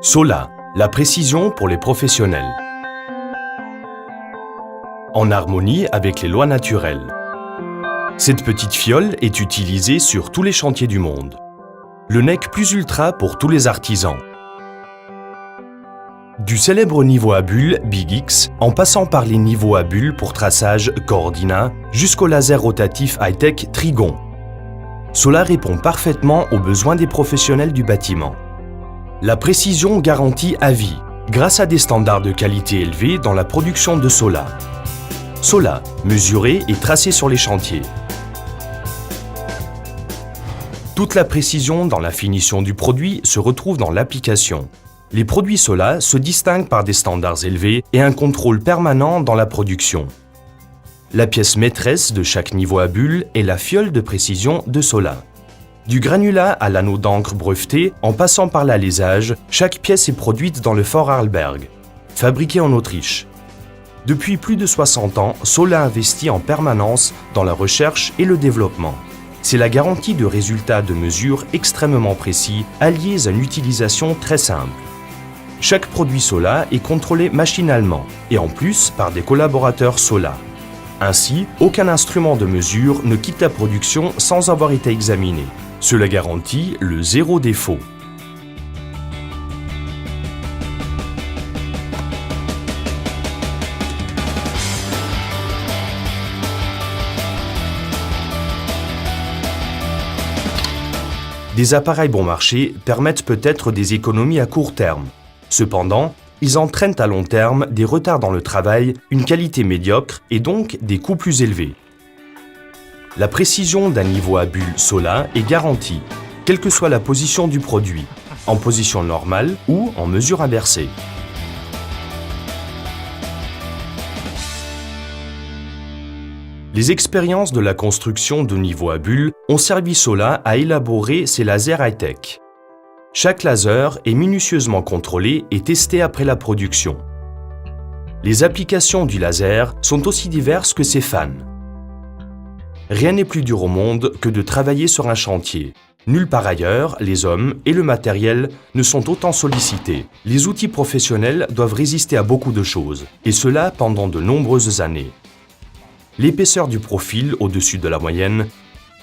Sola, la précision pour les professionnels. En harmonie avec les lois naturelles. Cette petite fiole est utilisée sur tous les chantiers du monde. Le NEC plus ultra pour tous les artisans. Du célèbre niveau à bulles Big X, en passant par les niveaux à bulles pour traçage Coordina, jusqu'au laser rotatif high-tech Trigon. Sola répond parfaitement aux besoins des professionnels du bâtiment. La précision garantie à vie, grâce à des standards de qualité élevés dans la production de Sola. Sola, mesuré et tracé sur les chantiers. Toute la précision dans la finition du produit se retrouve dans l'application. Les produits Sola se distinguent par des standards élevés et un contrôle permanent dans la production. La pièce maîtresse de chaque niveau à bulles est la fiole de précision de Sola. Du granulat à l'anneau d'encre breveté, en passant par l'alésage, chaque pièce est produite dans le Fort Arlberg, fabriqué en Autriche. Depuis plus de 60 ans, Sola investit en permanence dans la recherche et le développement. C'est la garantie de résultats de mesure extrêmement précis, alliés à une utilisation très simple. Chaque produit Sola est contrôlé machinalement, et en plus par des collaborateurs Sola. Ainsi, aucun instrument de mesure ne quitte la production sans avoir été examiné. Cela garantit le zéro défaut. Des appareils bon marché permettent peut-être des économies à court terme. Cependant, ils entraînent à long terme des retards dans le travail, une qualité médiocre et donc des coûts plus élevés. La précision d'un niveau à bulles Sola est garantie, quelle que soit la position du produit, en position normale ou en mesure inversée. Les expériences de la construction de niveaux à bulles ont servi Sola à élaborer ses lasers high-tech. Chaque laser est minutieusement contrôlé et testé après la production. Les applications du laser sont aussi diverses que ses fans. Rien n'est plus dur au monde que de travailler sur un chantier. Nulle part ailleurs, les hommes et le matériel ne sont autant sollicités. Les outils professionnels doivent résister à beaucoup de choses, et cela pendant de nombreuses années. L'épaisseur du profil au-dessus de la moyenne,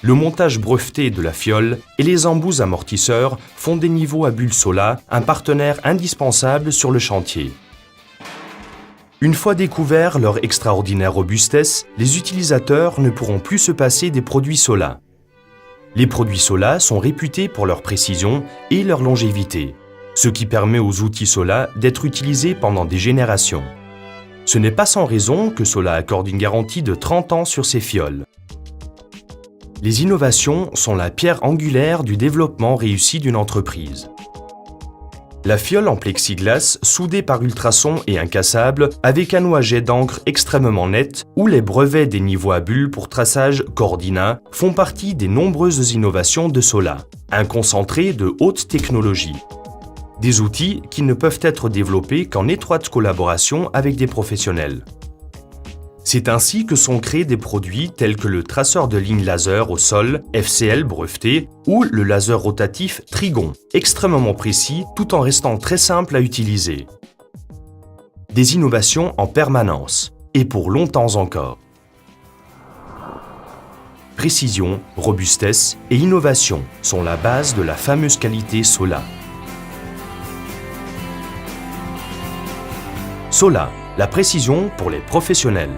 le montage breveté de la fiole et les embouts amortisseurs font des niveaux à bulles Sola un partenaire indispensable sur le chantier. Une fois découvert leur extraordinaire robustesse, les utilisateurs ne pourront plus se passer des produits Sola. Les produits Sola sont réputés pour leur précision et leur longévité, ce qui permet aux outils Sola d'être utilisés pendant des générations. Ce n'est pas sans raison que Sola accorde une garantie de 30 ans sur ses fioles. Les innovations sont la pierre angulaire du développement réussi d'une entreprise. La fiole en plexiglas soudée par ultrasons et incassable avec un jet d'encre extrêmement net ou les brevets des niveaux à bulles pour traçage Coordina font partie des nombreuses innovations de Sola, un concentré de haute technologie. Des outils qui ne peuvent être développés qu'en étroite collaboration avec des professionnels. C'est ainsi que sont créés des produits tels que le traceur de ligne laser au sol FCL breveté ou le laser rotatif Trigon, extrêmement précis tout en restant très simple à utiliser. Des innovations en permanence, et pour longtemps encore. Précision, robustesse et innovation sont la base de la fameuse qualité Sola. Sola, la précision pour les professionnels.